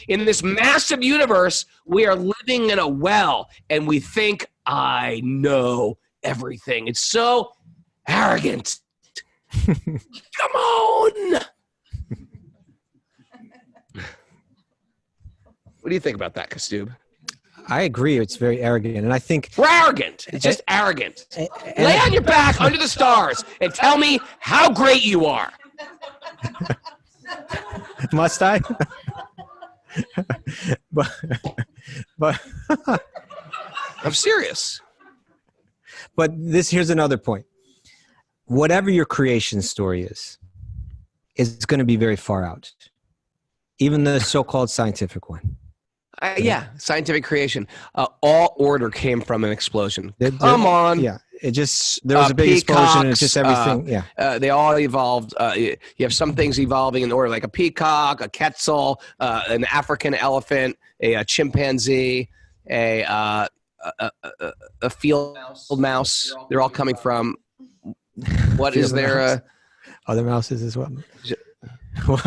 In this massive universe, we are living in a well, and we think, I know everything. It's so arrogant. Come on. What do you think about that, Kaustubha? I agree. It's very arrogant. And I think we're arrogant. It's just arrogant. Lay on your back under the stars and tell me how great you are. Must I? but I'm serious. But here's another point. Whatever your creation story is, it's going to be very far out. Even the so-called scientific one. Yeah, scientific creation. All order came from an explosion. Come on. Yeah, there was a big explosion and it's just everything. They all evolved. You have some things evolving in order, like a peacock, a quetzal, an African elephant, a chimpanzee, a field mouse. They're all coming from, what is there? Other mouses as well. What?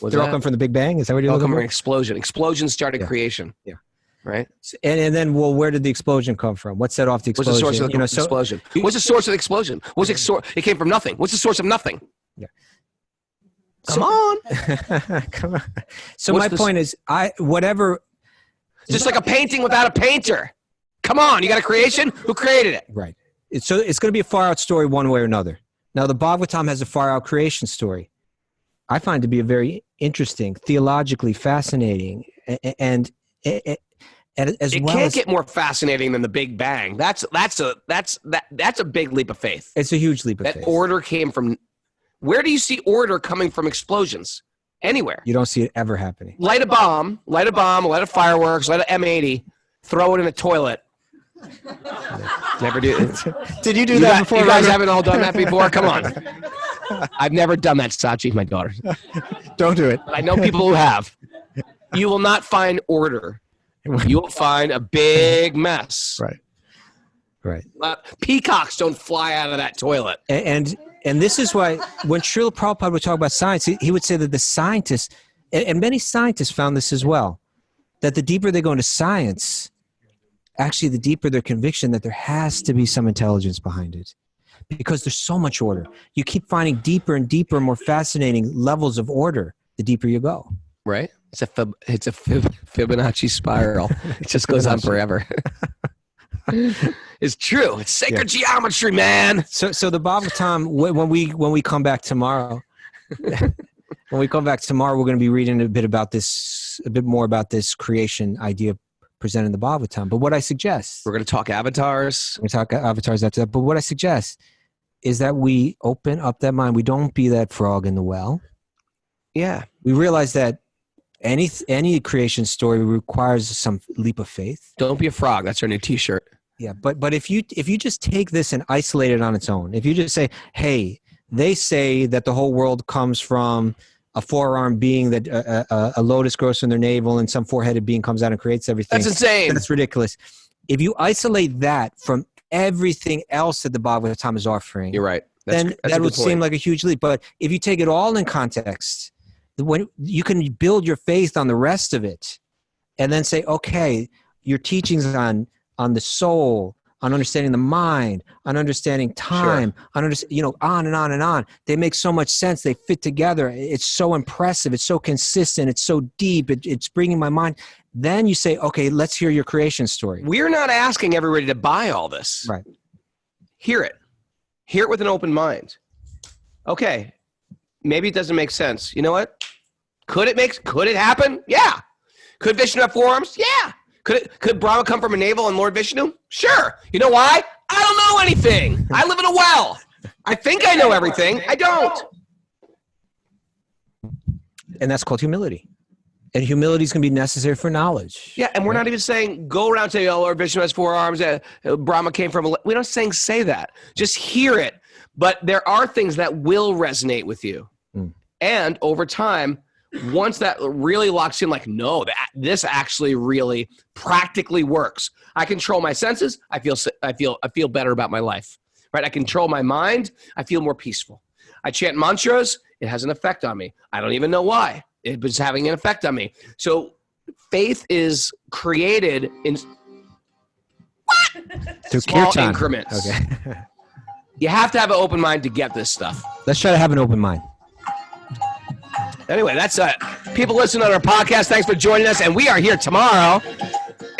They're all coming from the Big Bang? Is that what you're looking for? Explosion. Explosion started creation. Yeah. Right? And then, well, where did the explosion come from? What set off the explosion? What's the source of the explosion? What's the source of the explosion? It came from nothing. What's the source of nothing? Yeah. Come on. Come on. So my point is, whatever. Just like a painting without a painter. Come on. You got a creation? Who created it? Right. So it's going to be a far out story one way or another. Now, the Bhagavatam has a far out creation story. I find to be a very interesting, theologically fascinating, and as it well can't get more fascinating than the Big Bang. That's a big leap of faith. It's a huge leap of faith. That order came from. Where do you see order coming from explosions? Anywhere. You don't see it ever happening. Light a bomb, light a fireworks, light an M80, throw it in a toilet. Never do it. Did you do that before? You guys haven't all done that before? Come on. I've never done that, Sachi, my daughter. Don't do it. But I know people who have. You will not find order. You will find a big mess. Right. Peacocks don't fly out of that toilet. And this is why when Srila Prabhupada would talk about science, he would say that the scientists, and many scientists found this as well, that the deeper they go into science, actually the deeper their conviction that there has to be some intelligence behind it. Because there's so much order. You keep finding deeper and deeper, more fascinating levels of order the deeper you go. Right? It's a Fibonacci spiral. It just goes on forever. It's true. It's sacred geometry, man. So the Bhagavatam, when we come back tomorrow, we're going to be reading a bit more about this creation idea presented in the Bhagavatam. But what I suggest, we're going to talk avatars. We're going to talk avatars after that. But what I suggest is that we open up that mind. We don't be that frog in the well. Yeah. We realize that any creation story requires some leap of faith. Don't be a frog. That's our new T-shirt. Yeah, but if you just take this and isolate it on its own, if you just say, hey, they say that the whole world comes from a four-armed being, that a lotus grows from their navel and some four-headed being comes out and creates everything. That's insane. That's ridiculous. If you isolate that from everything else that the Bhagavatam is offering, you're right. Then that would seem like a huge leap. But if you take it all in context, when you can build your faith on the rest of it, and then say, okay, your teachings on the soul, on understanding the mind, on understanding time, on and on and on. They make so much sense. They fit together. It's so impressive. It's so consistent. It's so deep. It's bringing my mind. Then you say, okay, let's hear your creation story. We're not asking everybody to buy all this. Right. Hear it. Hear it with an open mind. Okay, maybe it doesn't make sense. You know what? Could it happen? Yeah. Could Vishnu have four arms? Yeah. Could Brahma come from a navel and Lord Vishnu? Sure. You know why? I don't know anything. I live in a well. I think I know everything. I don't. And that's called humility. And humility is going to be necessary for knowledge. Yeah, and we're not even saying go around and say, oh, Lord Vishnu has four arms. Brahma came from a... We're not saying say that. Just hear it. But there are things that will resonate with you. And over time, once that really locks in, like, no, this actually really practically works. I control my senses. I feel better about my life, right? I control my mind. I feel more peaceful. I chant mantras. It has an effect on me. I don't even know why. It was having an effect on me. So faith is created in Through small kirtan. increments. Okay. You have to have an open mind to get this stuff. Let's try to have an open mind. Anyway, that's people listening on our podcast. Thanks for joining us, and we are here tomorrow